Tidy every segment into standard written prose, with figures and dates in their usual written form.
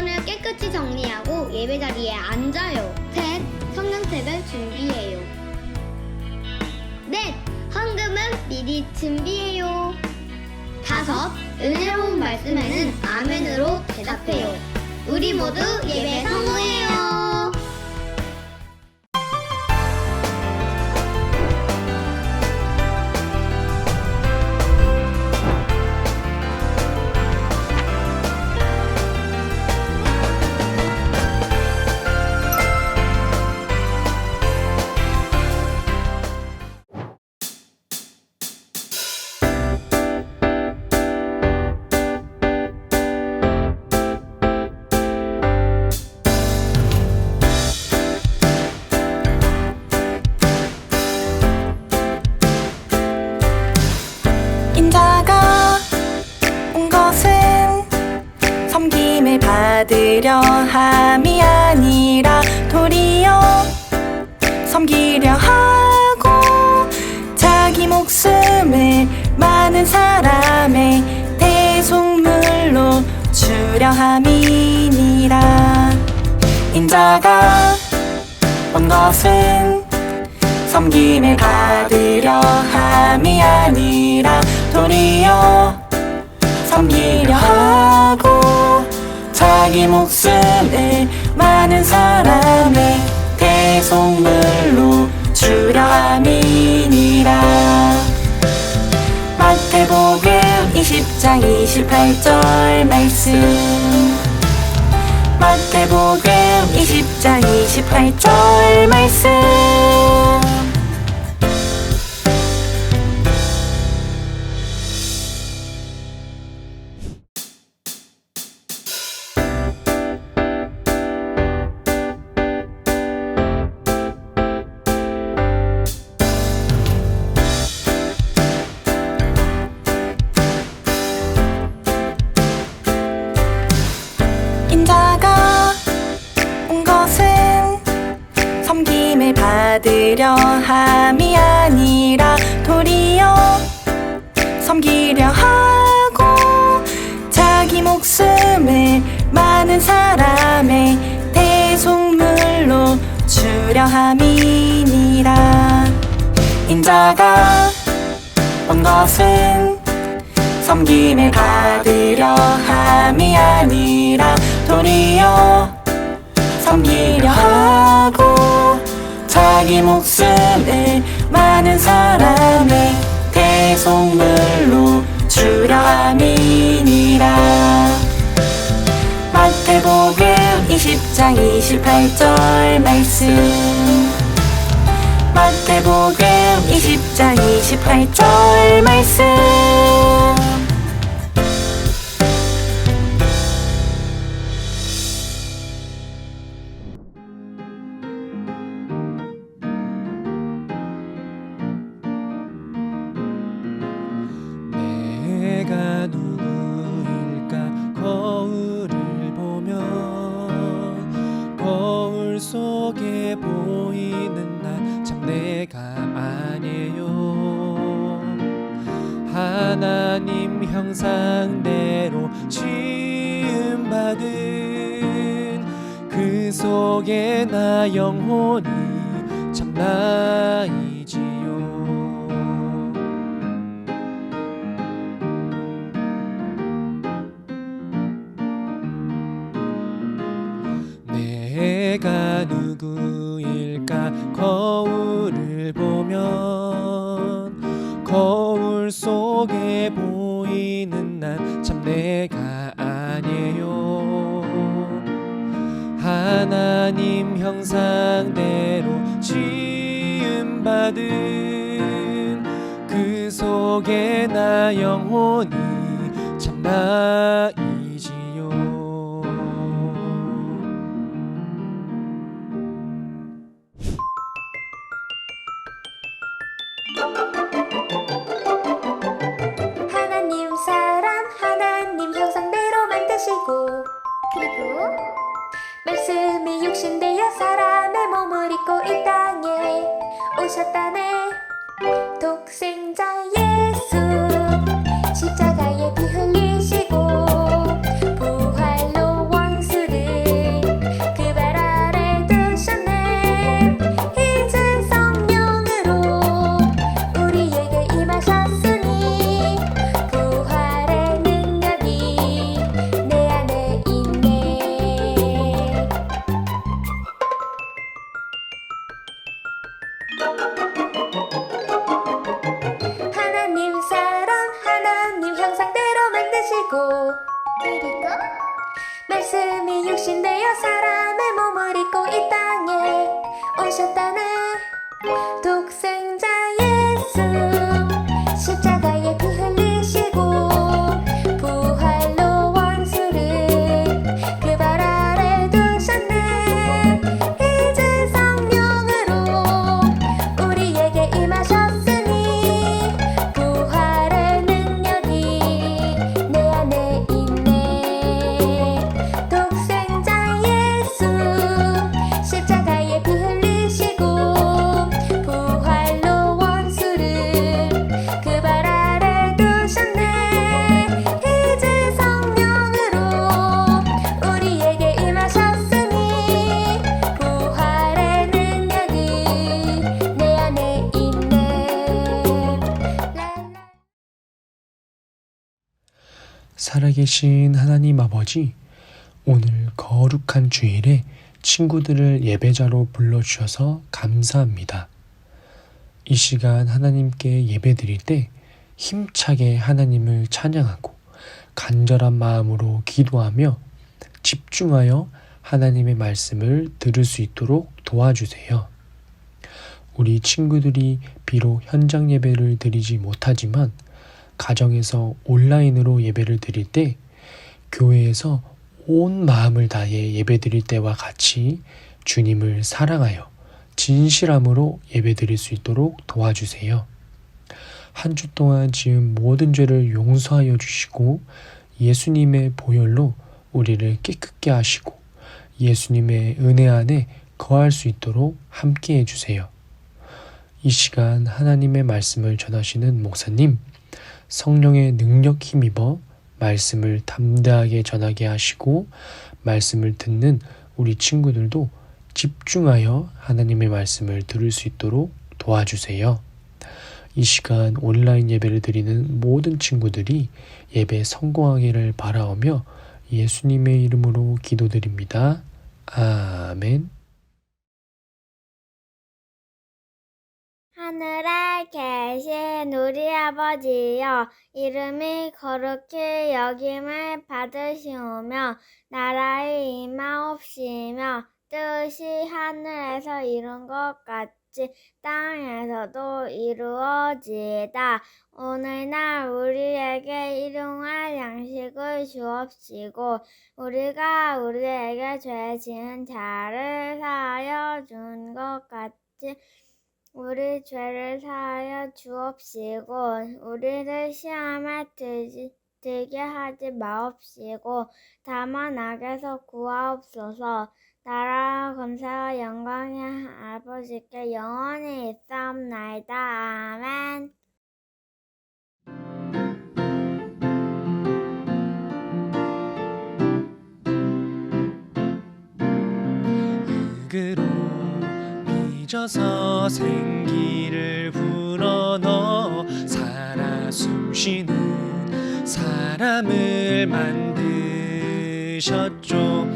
주변을 깨끗이 정리하고 예배 자리에 앉아요. 셋, 성경책을 준비해요. 넷, 헌금은 미리 준비해요. 다섯, 은혜로운 말씀에는 아멘으로 대답해요. 우리 모두 예배 성공해요. 인자가 온 것은 섬김을 받으려 함이 아니라 도리어 섬기려 하고 자기 목숨을 많은 사람의 대속물로 주려 함이니라. 인자가 온 것은 섬김을 받으려 함이 아니라 도리어 섬기려 하고 자기 목숨을 많은 사람의 대속물로 주려 함이니라. 마태복음 20장 28절 말씀. 마태복음 20장 28절 말씀. 인자가 온 것은 섬김을 받으려 함이 아니라 도리어 섬기려 하고 자기 목숨을 많은 사람의 대속물로 주려 함이니라. 인자가 온 것은 섬김을 받으려 함이 아니라 도리어 섬기려 하고 자기 목숨을 많은 사람의 대속물로 주려 함이니라. 마태복음 20장 28절 말씀. 마태복음 20장 28절 말씀. 내가 누구일까 거울을 보면 거울 속에 보이는 난 참 내가 아니에요. 하나님 형상대로 지음받은 그 속에 나 영혼이 참 나이지요. 내가 누구일까 거울을 보면 거울 속에 보이는 난 참 내가 아니에요. 하나님 형상대로 지음받은 그 속에 나 영혼이 참 나이지요. 하나님 사람 하나님 형상대로 만드시고 그리고 말씀이 육신되어 사람의 몸을 입고 이 땅에 오셨다네. 독생자 예수 십자가에 피 흘리시고 부활로 원수를 말씀이 육신되어 사람의 몸을 입고 이 땅에 오셨다네. 독생자 예수 십자가에 피 흘리시고 부활로 원수를 그 발 아래 두셨네. 이제 성령으로 우리에게 임하셨으니 부활의 능력이 내 안에 있네. 독생자 예수 십자가에 피 흘리시고 부활로 원수를 그 발 아래 두셨네. 이제 성령으로 우리에게 임하셨으니 부활의 능력이 내 안에 있네. 랄라. 살아계신 하나님 아버지, 오늘 거룩한 주일에 친구들을 예배자로 불러주셔서 감사합니다. 이 시간 하나님께 예배드릴 때 힘차게 하나님을 찬양하고 간절한 마음으로 기도하며 집중하여 하나님의 말씀을 들을 수 있도록 도와주세요. 우리 친구들이 비록 현장 예배를 드리지 못하지만 가정에서 온라인으로 예배를 드릴 때 교회에서 온 마음을 다해 예배드릴 때와 같이 주님을 사랑하여 진실함으로 예배드릴 수 있도록 도와주세요. 한 주 동안 지은 모든 죄를 용서하여 주시고 예수님의 보혈로 우리를 깨끗게 하시고 예수님의 은혜 안에 거할 수 있도록 함께 해주세요. 이 시간 하나님의 말씀을 전하시는 목사님, 성령의 능력 힘입어 말씀을 담대하게 전하게 하시고 말씀을 듣는 우리 친구들도 집중하여 하나님의 말씀을 들을 수 있도록 도와주세요. 이 시간 온라인 예배를 드리는 모든 친구들이 예배 성공하기를 바라오며 예수님의 이름으로 기도드립니다. 아멘. 하늘에 계신 우리 아버지여, 이름이 거룩히 여김을 받으시오며 나라의 임하옵시며 뜻이 하늘에서 이룬 것 같이 땅에서도 이루어지이다. 오늘날 우리에게 일용할 양식을 주옵시고 우리가 우리에게 죄 지은 자를 사하여 준 것 같이 우리 죄를 사하여 주옵시고 우리를 시험에 들게 하지 마옵시고 다만 악에서 구하옵소서. 나라와 권세와 영광이 아버지께 영원히 있사옵나이다. 아멘. 흙으로 빚어서 생기를 불어넣어 살아 숨쉬는 사람을 만드셨죠.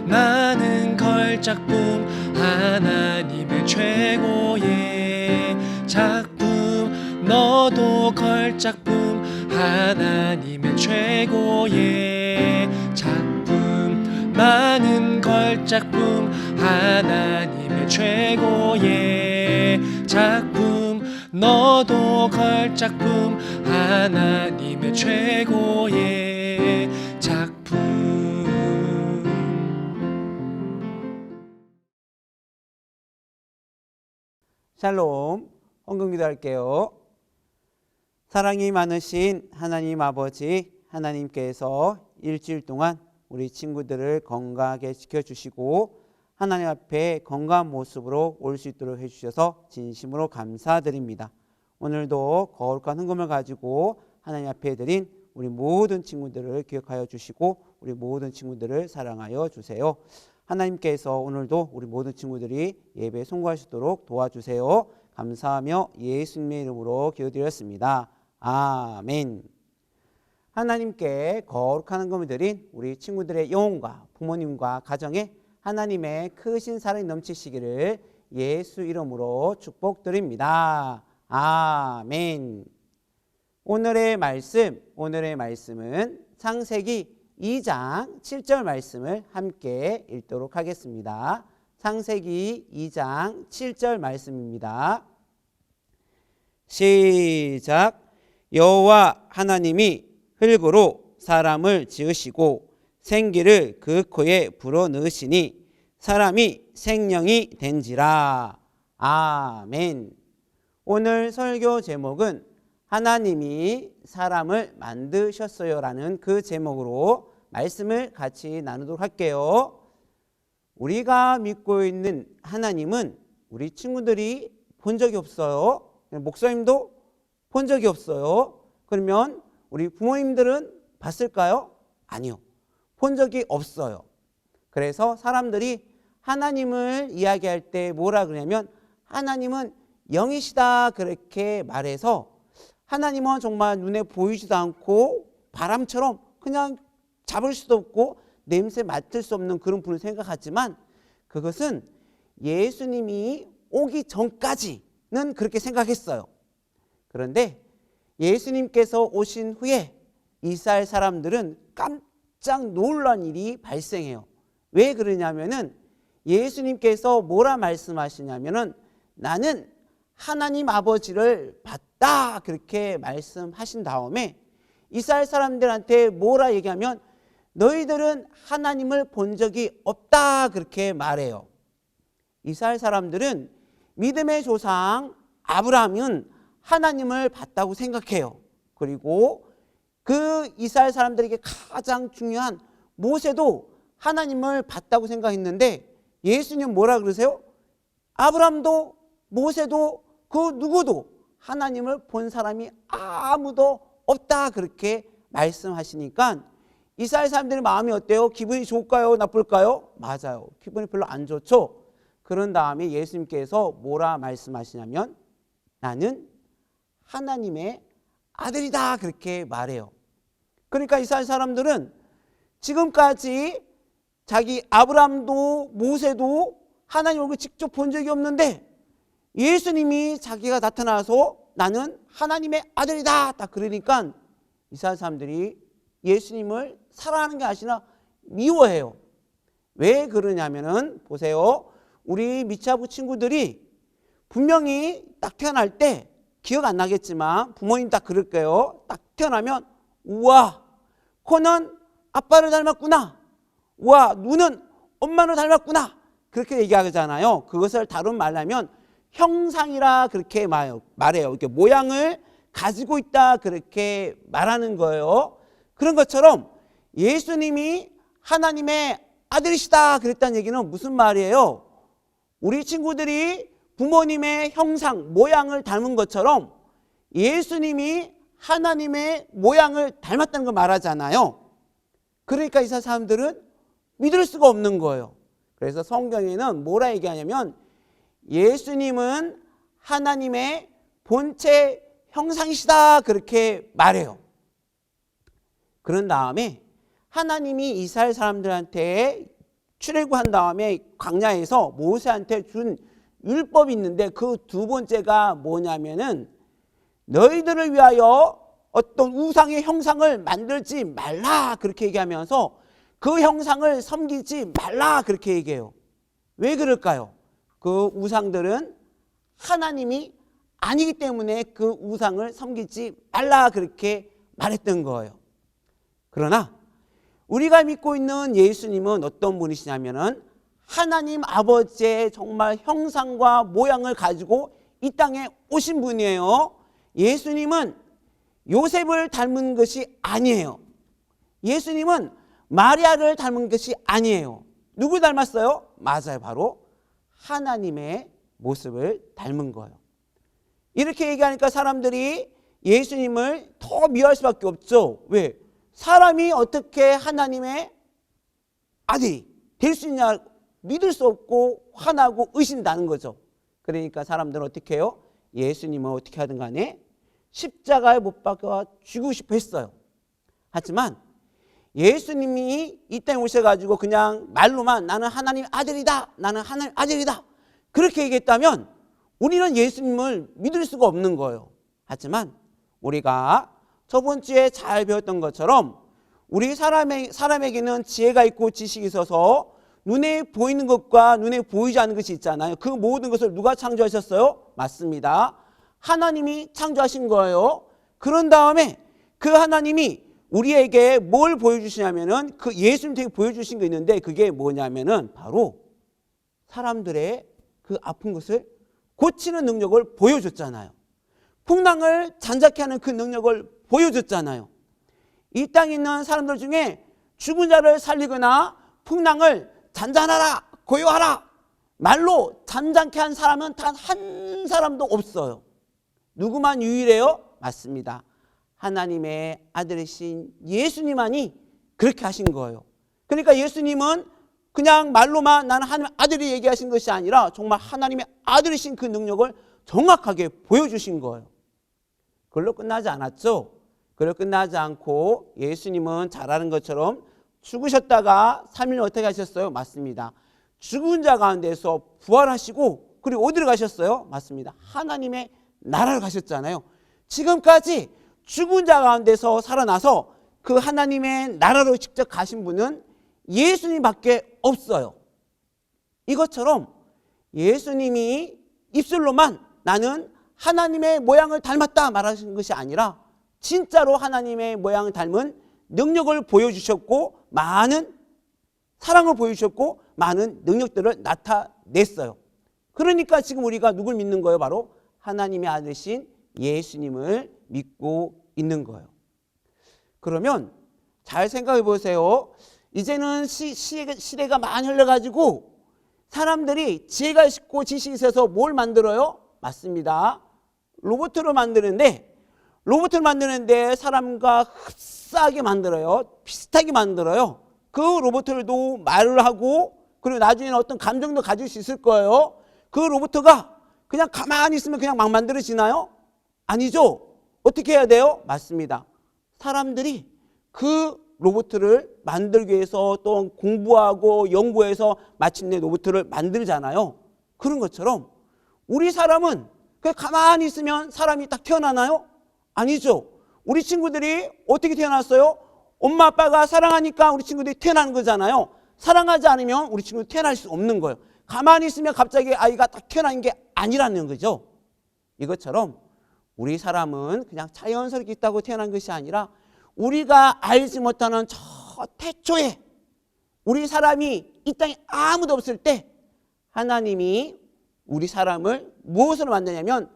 나는 걸작품, 하나님의 최고의 작품. 너도 걸작품, 하나님의 최고의 작품. 나는 걸작품, 하나님의 최고의 작품. 너도 걸작품, 하나님의 최고의 작품. 샬롬, 헌금기도 할게요. 사랑이 많으신 하나님 아버지, 하나님께서 일주일 동안 우리 친구들을 건강하게 지켜주시고 하나님 앞에 건강한 모습으로 올 수 있도록 해주셔서 진심으로 감사드립니다. 오늘도 거룩한 헌금을 가지고 하나님 앞에 드린 우리 모든 친구들을 기억하여 주시고 우리 모든 친구들을 사랑하여 주세요. 하나님께서 오늘도 우리 모든 친구들이 예배에 성공하시도록 도와주세요. 감사하며 예수님의 이름으로 기도드렸습니다. 아멘. 하나님께 거룩한 헌금을 드린 우리 친구들의 영혼과 부모님과 가정에 하나님의 크신 사랑이 넘치시기를 예수 이름으로 축복드립니다. 아멘. 오늘의 말씀은 창세기 2장 7절 말씀을 함께 읽도록 하겠습니다. 창세기 2장 7절 말씀입니다. 시작. 여호와 하나님이 흙으로 사람을 지으시고 생기를 그 코에 불어넣으시니 사람이 생명이 된지라. 아멘. 오늘 설교 제목은 하나님이 사람을 만드셨어요라는 그 제목으로 말씀을 같이 나누도록 할게요. 우리가 믿고 있는 하나님은 우리 친구들이 본 적이 없어요. 목사님도 본 적이 없어요. 그러면 우리 부모님들은 봤을까요? 아니요. 본 적이 없어요. 그래서 사람들이 하나님을 이야기할 때 뭐라 그러냐면 하나님은 영이시다 그렇게 말해서 하나님은 정말 눈에 보이지도 않고 바람처럼 그냥 잡을 수도 없고 냄새 맡을 수 없는 그런 분을 생각하지만 그것은 예수님이 오기 전까지는 그렇게 생각했어요. 그런데 예수님께서 오신 후에 이스라엘 사람들은 깜짝 놀란 일이 발생해요. 왜 그러냐면은 예수님께서 뭐라 말씀하시냐면은 나는 하나님 아버지를 봤다 그렇게 말씀하신 다음에 이스라엘 사람들한테 뭐라 얘기하면 너희들은 하나님을 본 적이 없다 그렇게 말해요. 이스라엘 사람들은 믿음의 조상 아브라함은 하나님을 봤다고 생각해요. 그리고 그 이스라엘 사람들에게 가장 중요한 모세도 하나님을 봤다고 생각했는데 예수님 뭐라 그러세요? 아브라함도 모세도 그 누구도 하나님을 본 사람이 아무도 없다 그렇게 말씀하시니까 이스라엘 사람들의 마음이 어때요? 기분이 좋을까요? 나쁠까요? 맞아요. 기분이 별로 안 좋죠. 그런 다음에 예수님께서 뭐라 말씀하시냐면 나는 하나님의 아들이다 그렇게 말해요. 그러니까 이스라엘 사람들은 지금까지 자기 아브라함도 모세도 하나님 얼굴 직접 본 적이 없는데 예수님이 자기가 나타나서 나는 하나님의 아들이다 딱 그러니까 이스라엘 사람들이 예수님을 사랑하는 게 아니라 미워해요. 왜 그러냐면은 보세요. 우리 미차부 친구들이 분명히 딱 태어날 때 기억 안 나겠지만 부모님 딱 그럴 거예요. 딱 태어나면 우와 코는 아빠를 닮았구나. 우와 눈은 엄마를 닮았구나. 그렇게 얘기하잖아요. 그것을 다른 말로 하면 형상이라 그렇게 말해요. 이렇게 모양을 가지고 있다 그렇게 말하는 거예요. 그런 것처럼 예수님이 하나님의 아들이시다 그랬다는 얘기는 무슨 말이에요? 우리 친구들이 부모님의 형상, 모양을 닮은 것처럼 예수님이 하나님의 모양을 닮았다는 걸 말하잖아요. 그러니까 이 사람들은 믿을 수가 없는 거예요. 그래서 성경에는 뭐라 얘기하냐면 예수님은 하나님의 본체 형상이시다 그렇게 말해요. 그런 다음에 하나님이 이스라엘 사람들한테 출애굽한 다음에 광야에서 모세한테 준 율법이 있는데 그 두 번째가 뭐냐면은 너희들을 위하여 어떤 우상의 형상을 만들지 말라 그렇게 얘기하면서 그 형상을 섬기지 말라 그렇게 얘기해요. 왜 그럴까요? 그 우상들은 하나님이 아니기 때문에 그 우상을 섬기지 말라 그렇게 말했던 거예요. 그러나 우리가 믿고 있는 예수님은 어떤 분이시냐면은 하나님 아버지의 정말 형상과 모양을 가지고 이 땅에 오신 분이에요. 예수님은 요셉을 닮은 것이 아니에요. 예수님은 마리아를 닮은 것이 아니에요. 누구 닮았어요? 맞아요. 바로 하나님의 모습을 닮은 거예요. 이렇게 얘기하니까 사람들이 예수님을 더 미워할 수밖에 없죠. 왜? 사람이 어떻게 하나님의 아들이 될 수 있냐 믿을 수 없고 화나고 의심나는 거죠. 그러니까 사람들은 어떻게 해요? 예수님을 어떻게 하든 간에 십자가에 못 박아 죽이고 싶어 했어요. 하지만 예수님이 이 땅에 오셔가지고 그냥 말로만 나는 하나님 아들이다, 나는 하나님 아들이다 그렇게 얘기했다면 우리는 예수님을 믿을 수가 없는 거예요. 하지만 우리가 저번 주에 잘 배웠던 것처럼 우리 사람에게는 지혜가 있고 지식이 있어서 눈에 보이는 것과 눈에 보이지 않는 것이 있잖아요. 그 모든 것을 누가 창조하셨어요? 맞습니다. 하나님이 창조하신 거예요. 그런 다음에 그 하나님이 우리에게 뭘 보여주시냐면은 그 예수님 되게 보여주신 게 있는데 그게 뭐냐면은 바로 사람들의 그 아픈 것을 고치는 능력을 보여줬잖아요. 풍랑을 잔잔케 하는 그 능력을 보여줬잖아요. 이 땅에 있는 사람들 중에 죽은 자를 살리거나 풍랑을 잔잔하라, 고요하라 말로 잠잠케 한 사람은 단 한 사람도 없어요. 누구만 유일해요? 맞습니다. 하나님의 아들이신 예수님만이 그렇게 하신 거예요. 그러니까 예수님은 그냥 말로만 나는 하나님의 아들이 얘기하신 것이 아니라 정말 하나님의 아들이신 그 능력을 정확하게 보여주신 거예요. 그걸로 끝나지 않았죠. 그걸로 끝나지 않고 예수님은 잘 아는 것처럼 죽으셨다가 3일 어떻게 하셨어요? 맞습니다. 죽은 자 가운데서 부활하시고 그리고 어디로 가셨어요? 맞습니다. 하나님의 나라로 가셨잖아요. 지금까지 죽은 자 가운데서 살아나서 그 하나님의 나라로 직접 가신 분은 예수님밖에 없어요. 이것처럼 예수님이 입술로만 나는 하나님의 모양을 닮았다 말하신 것이 아니라 진짜로 하나님의 모양을 닮은 능력을 보여주셨고 많은 사랑을 보여주셨고 많은 능력들을 나타냈어요. 그러니까 지금 우리가 누굴 믿는 거예요? 바로 하나님의 아들이신 예수님을 믿고 있는 거예요. 그러면 잘 생각해 보세요. 이제는 시대가 많이 흘러가지고 사람들이 지혜가 있고 지식이 있어서 뭘 만들어요? 맞습니다. 로봇을 만드는데 사람과 흡사하게 만들어요. 비슷하게 만들어요. 그 로봇들도 말을 하고 그리고 나중에는 어떤 감정도 가질 수 있을 거예요. 그 로봇가 그냥 가만히 있으면 그냥 막 만들어지나요? 아니죠. 어떻게 해야 돼요? 맞습니다. 사람들이 그 로봇을 만들기 위해서 또 공부하고 연구해서 마침내 로봇을 만들잖아요. 그런 것처럼 우리 사람은 그냥 가만히 있으면 사람이 딱 태어나나요? 아니죠. 우리 친구들이 어떻게 태어났어요? 엄마 아빠가 사랑하니까 우리 친구들이 태어나는 거잖아요. 사랑하지 않으면 우리 친구들이 태어날 수 없는 거예요. 가만히 있으면 갑자기 아이가 딱 태어나는 게 아니라는 거죠. 이것처럼 우리 사람은 그냥 자연스럽게 있다고 태어난 것이 아니라 우리가 알지 못하는 저 태초에 우리 사람이 이 땅에 아무도 없을 때 하나님이 우리 사람을 무엇으로 만드냐면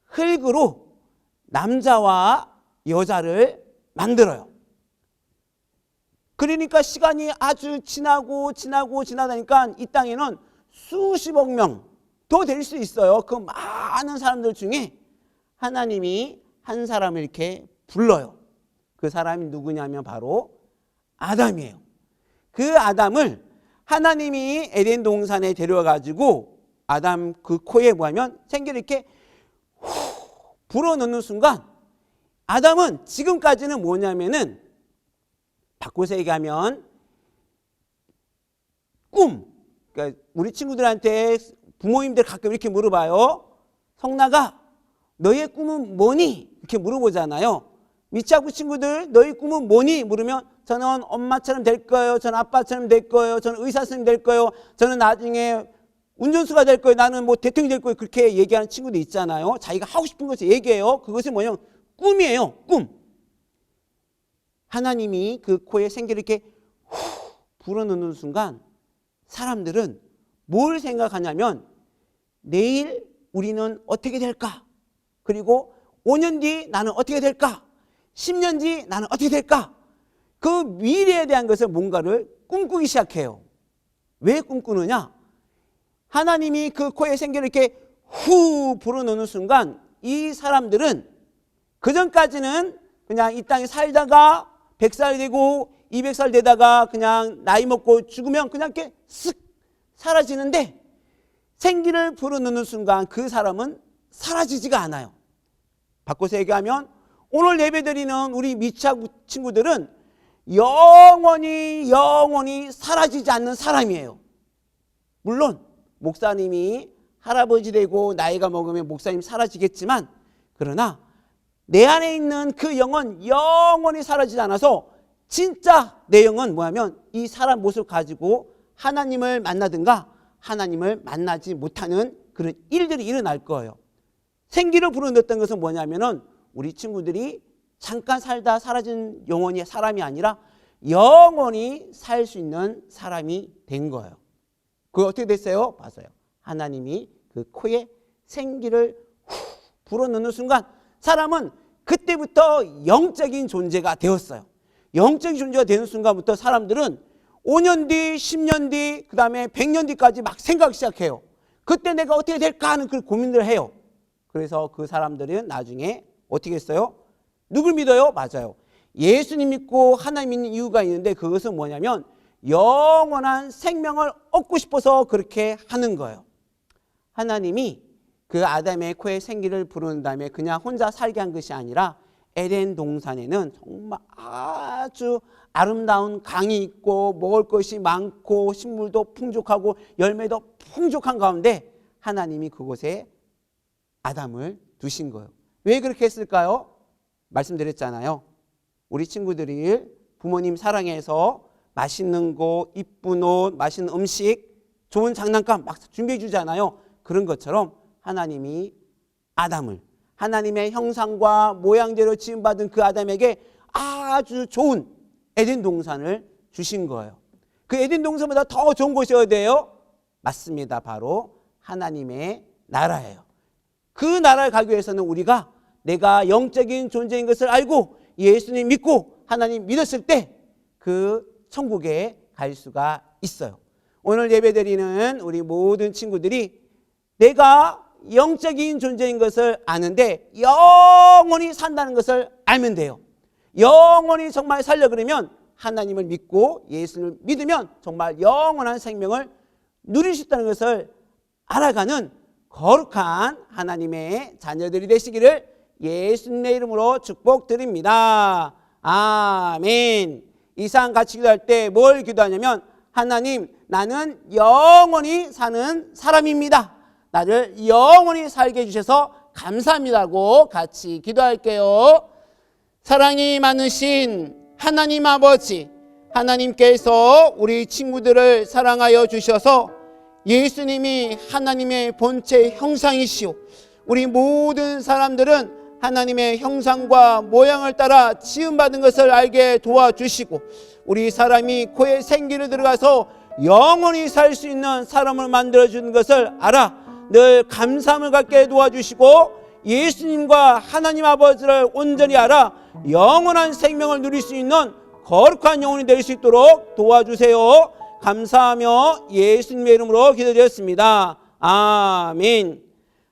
흙으로 남자와 여자를 만들어요. 그러니까 시간이 아주 지나다니까 이 땅에는 수십억 명 더 될 수 있어요. 그 많은 사람들 중에 하나님이 한 사람을 이렇게 불러요. 그 사람이 누구냐면 바로 아담이에요. 그 아담을 하나님이 에덴 동산에 데려와가지고 아담 그 코에 뭐하면 생기를 이렇게 후 불어넣는 순간 아담은 지금까지는 뭐냐면은 바꿔서 얘기하면 꿈. 그러니까 우리 친구들한테 부모님들 가끔 이렇게 물어봐요. 성나가 너의 꿈은 뭐니? 이렇게 물어보잖아요. 미치학부 친구들 너희 꿈은 뭐니? 물으면 저는 엄마처럼 될 거예요. 저는 아빠처럼 될 거예요. 저는 의사 선생님 될 거예요. 저는 나중에 운전수가 될 거예요. 나는 뭐 대통령이 될 거예요. 그렇게 얘기하는 친구들 있잖아요. 자기가 하고 싶은 것을 얘기해요. 그것이 뭐냐면 꿈이에요. 꿈. 하나님이 그 코에 생기를 이렇게 후 불어넣는 순간 사람들은 뭘 생각하냐면 내일 우리는 어떻게 될까? 그리고 5년 뒤 나는 어떻게 될까? 10년 뒤 나는 어떻게 될까? 그 미래에 대한 것을 뭔가를 꿈꾸기 시작해요. 왜 꿈꾸느냐? 하나님이 그 코에 생기를 이렇게 후 불어넣는 순간 이 사람들은 그전까지는 그냥 이 땅에 살다가 100살 되고 200살 되다가 그냥 나이 먹고 죽으면 그냥 이렇게 쓱 사라지는데 생기를 불어넣는 순간 그 사람은 사라지지가 않아요. 바꿔서 얘기하면 오늘 예배드리는 우리 미착 친구들은 영원히 사라지지 않는 사람이에요. 물론 목사님이 할아버지 되고 나이가 먹으면 목사님 사라지겠지만 그러나 내 안에 있는 그 영은 영원히 사라지지 않아서 진짜 내용은 뭐냐면 이 사람 모습을 가지고 하나님을 만나든가 하나님을 만나지 못하는 그런 일들이 일어날 거예요. 생기를 불어넣었던 것은 뭐냐면은 우리 친구들이 잠깐 살다 사라진 영원히 사람이 아니라 영원히 살 수 있는 사람이 된 거예요. 그게 어떻게 됐어요? 맞아요. 하나님이 그 코에 생기를 불어넣는 순간 사람은 그때부터 영적인 존재가 되었어요. 영적인 존재가 되는 순간부터 사람들은 5년 뒤, 10년 뒤, 그 다음에 100년 뒤까지 막 생각 시작해요. 그때 내가 어떻게 될까 하는 그 고민을 해요. 그래서 그 사람들은 나중에 어떻게 했어요? 누굴 믿어요? 맞아요. 예수님 믿고 하나님 믿는 이유가 있는데 그것은 뭐냐면 영원한 생명을 얻고 싶어서 그렇게 하는 거예요. 하나님이 그 아담의 코에 생기를 부르는 다음에 그냥 혼자 살게 한 것이 아니라 에덴 동산에는 정말 아주 아름다운 강이 있고 먹을 것이 많고 식물도 풍족하고 열매도 풍족한 가운데 하나님이 그곳에 아담을 두신 거예요. 왜 그렇게 했을까요? 말씀드렸잖아요. 우리 친구들이 부모님 사랑해서 맛있는 거, 이쁜 옷, 맛있는 음식, 좋은 장난감 막 준비해 주잖아요. 그런 것처럼 하나님이 아담을 하나님의 형상과 모양대로 지음받은 그 아담에게 아주 좋은 에덴 동산을 주신 거예요. 그 에덴 동산보다 더 좋은 곳이 어디예요? 맞습니다. 바로 하나님의 나라예요. 그 나라를 가기 위해서는 우리가 내가 영적인 존재인 것을 알고 예수님 믿고 하나님 믿었을 때 그 천국에 갈 수가 있어요. 오늘 예배드리는 우리 모든 친구들이 내가 영적인 존재인 것을 아는데 영원히 산다는 것을 알면 돼요. 영원히 정말 살려 그러면 하나님을 믿고 예수를 믿으면 정말 영원한 생명을 누릴 수 있다는 것을 알아가는 거룩한 하나님의 자녀들이 되시기를 예수님의 이름으로 축복드립니다. 아멘. 이상 같이 기도할 때 뭘 기도하냐면 하나님, 나는 영원히 사는 사람입니다. 나를 영원히 살게 해주셔서 감사합니다고 같이 기도할게요. 사랑이 많으신 하나님 아버지, 하나님께서 우리 친구들을 사랑하여 주셔서 예수님이 하나님의 본체 형상이시오. 우리 모든 사람들은 하나님의 형상과 모양을 따라 지음받은 것을 알게 도와주시고 우리 사람이 코에 생기를 들어가서 영원히 살 수 있는 사람을 만들어주는 것을 알아 늘 감사함을 갖게 도와주시고 예수님과 하나님 아버지를 온전히 알아 영원한 생명을 누릴 수 있는 거룩한 영혼이 될 수 있도록 도와주세요. 감사하며 예수님의 이름으로 기도드렸습니다. 아멘.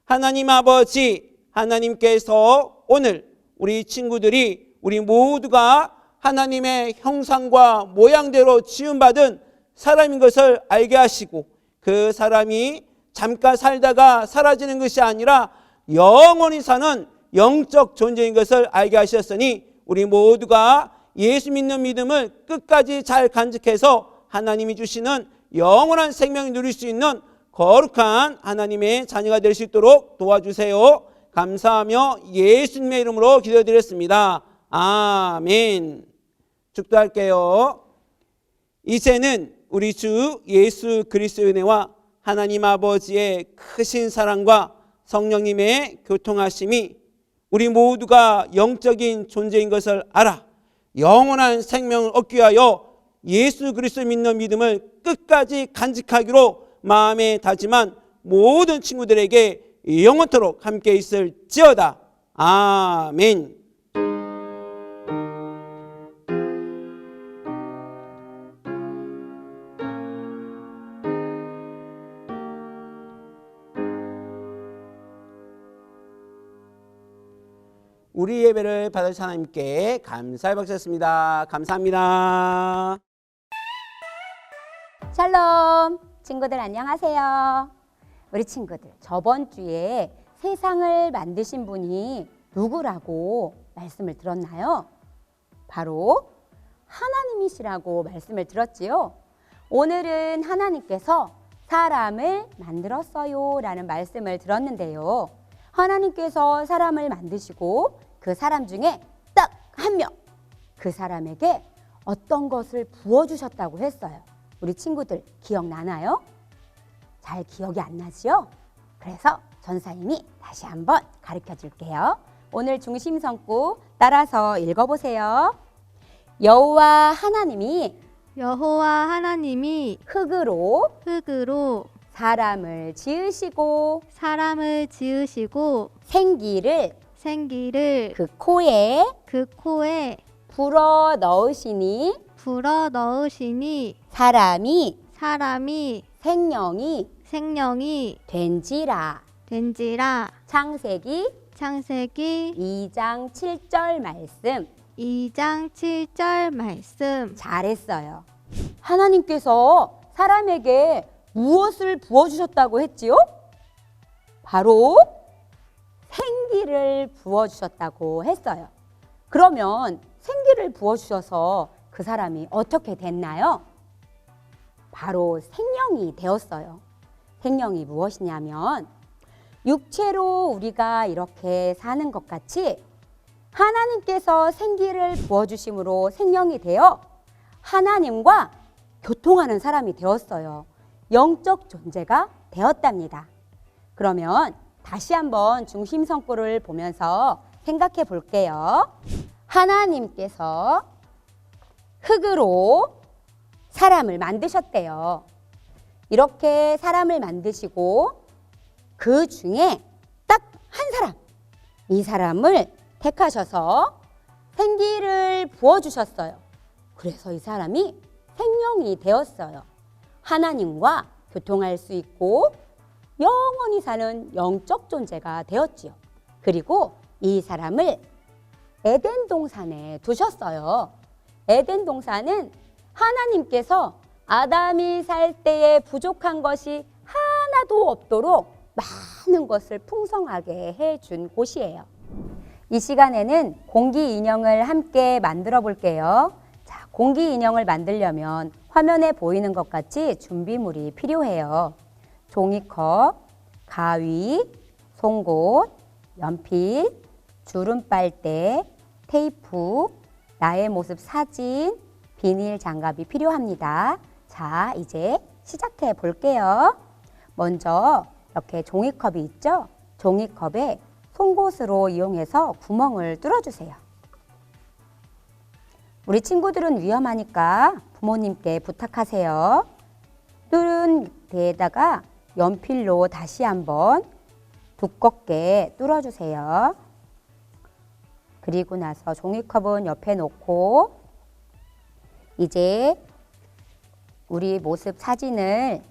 하나님 아버지, 하나님께서 오늘 우리 친구들이 우리 모두가 하나님의 형상과 모양대로 지음받은 사람인 것을 알게 하시고 그 사람이 잠깐 살다가 사라지는 것이 아니라 영원히 사는 영적 존재인 것을 알게 하셨으니 우리 모두가 예수 믿는 믿음을 끝까지 잘 간직해서 하나님이 주시는 영원한 생명을 누릴 수 있는 거룩한 하나님의 자녀가 될 수 있도록 도와주세요. 감사하며 예수님의 이름으로 기도드렸습니다. 아멘. 축도할게요. 이제는 우리 주 예수 그리스도의 은혜와 하나님 아버지의 크신 사랑과 성령님의 교통하심이 우리 모두가 영적인 존재인 것을 알아 영원한 생명을 얻기 위하여 예수 그리스도 믿는 믿음을 끝까지 간직하기로 마음에 다짐한 모든 친구들에게 영원토록 함께 있을지어다. 아멘. 우리 예배를 받으신 하나님께 감사의 박수였습니다. 감사합니다. 샬롬 친구들 안녕하세요. 우리 친구들 저번 주에 세상을 만드신 분이 누구라고 말씀을 들었나요? 바로 하나님이시라고 말씀을 들었지요. 오늘은 하나님께서 사람을 만들었어요 라는 말씀을 들었는데요. 하나님께서 사람을 만드시고 그 사람 중에 딱 한 명, 그 사람에게 어떤 것을 부어주셨다고 했어요. 우리 친구들 기억나나요? 잘 기억이 안 나지요? 그래서 전사님이 다시 한번 가르쳐 줄게요. 오늘 중심성구 따라서 읽어보세요. 여호와 하나님이 흙으로 사람을 지으시고 생기를 그 코에 불어 넣으시니 사람이 생명이 된지라. 창세기 2장 7절 말씀. 잘했어요. 하나님께서 사람에게 무엇을 부어주셨다고 했지요? 바로 생기를 부어주셨다고 했어요. 그러면 생기를 부어주셔서 그 사람이 어떻게 됐나요? 바로 생명이 되었어요. 생명이 무엇이냐면 육체로 우리가 이렇게 사는 것 같이 하나님께서 생기를 부어주심으로 생명이 되어 하나님과 교통하는 사람이 되었어요. 영적 존재가 되었답니다. 그러면 다시 한번 중심성구를 보면서 생각해 볼게요. 하나님께서 흙으로 사람을 만드셨대요. 이렇게 사람을 만드시고 그 중에 딱 한 사람, 이 사람을 택하셔서 생기를 부어주셨어요. 그래서 이 사람이 생명이 되었어요. 하나님과 교통할 수 있고 영원히 사는 영적 존재가 되었지요. 그리고 이 사람을 에덴 동산에 두셨어요. 에덴 동산은 하나님께서 아담이 살 때에 부족한 것이 하나도 없도록 많은 것을 풍성하게 해준 곳이에요. 이 시간에는 공기 인형을 함께 만들어 볼게요. 자, 공기 인형을 만들려면 화면에 보이는 것 같이 준비물이 필요해요. 종이컵, 가위, 송곳, 연필, 주름빨대, 테이프, 나의 모습 사진, 비닐 장갑이 필요합니다. 자, 이제 시작해 볼게요. 먼저 이렇게 종이컵이 있죠? 종이컵에 송곳으로 이용해서 구멍을 뚫어주세요. 우리 친구들은 위험하니까 부모님께 부탁하세요. 뚫은 데에다가 연필로 다시 한번 두껍게 뚫어주세요. 그리고 나서 종이컵은 옆에 놓고 이제 우리 모습 사진을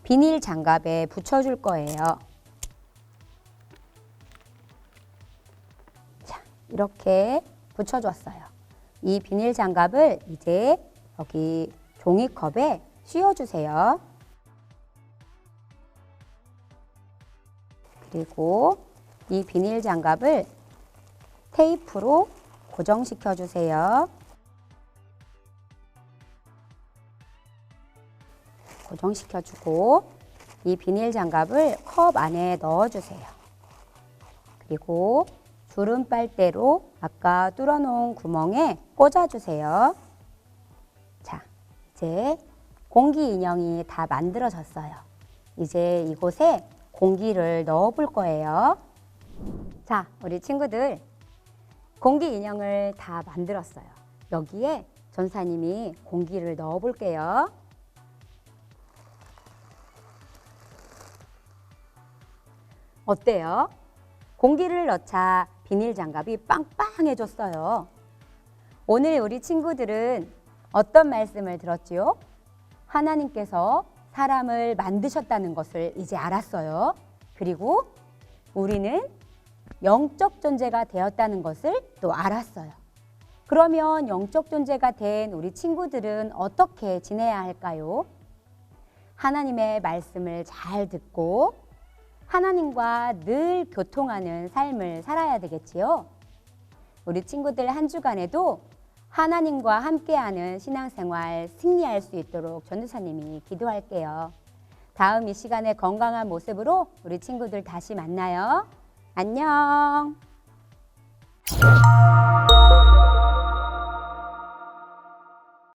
비닐 장갑에 붙여줄 거예요. 자, 이렇게 붙여줬어요. 이 비닐 장갑을 이제 여기 종이컵에 씌워주세요. 그리고 이 비닐 장갑을 테이프로 고정시켜 주세요. 고정시켜 주고 이 비닐 장갑을 컵 안에 넣어 주세요. 그리고 주름빨대로 아까 뚫어 놓은 구멍에 꽂아 주세요. 자, 이제 공기 인형이 다 만들어졌어요. 이제 이곳에 공기를 넣어 볼 거예요. 자, 우리 친구들 공기 인형을 다 만들었어요. 여기에 전사님이 공기를 넣어 볼게요. 어때요? 공기를 넣자 비닐 장갑이 빵빵해졌어요. 오늘 우리 친구들은 어떤 말씀을 들었지요? 하나님께서 사람을 만드셨다는 것을 이제 알았어요. 그리고 우리는 영적 존재가 되었다는 것을 또 알았어요. 그러면 영적 존재가 된 우리 친구들은 어떻게 지내야 할까요? 하나님의 말씀을 잘 듣고 하나님과 늘 교통하는 삶을 살아야 되겠지요. 우리 친구들 한 주간에도 하나님과 함께하는 신앙생활 승리할 수 있도록 전도사님이 기도할게요. 다음 이 시간에 건강한 모습으로 우리 친구들 다시 만나요. 안녕.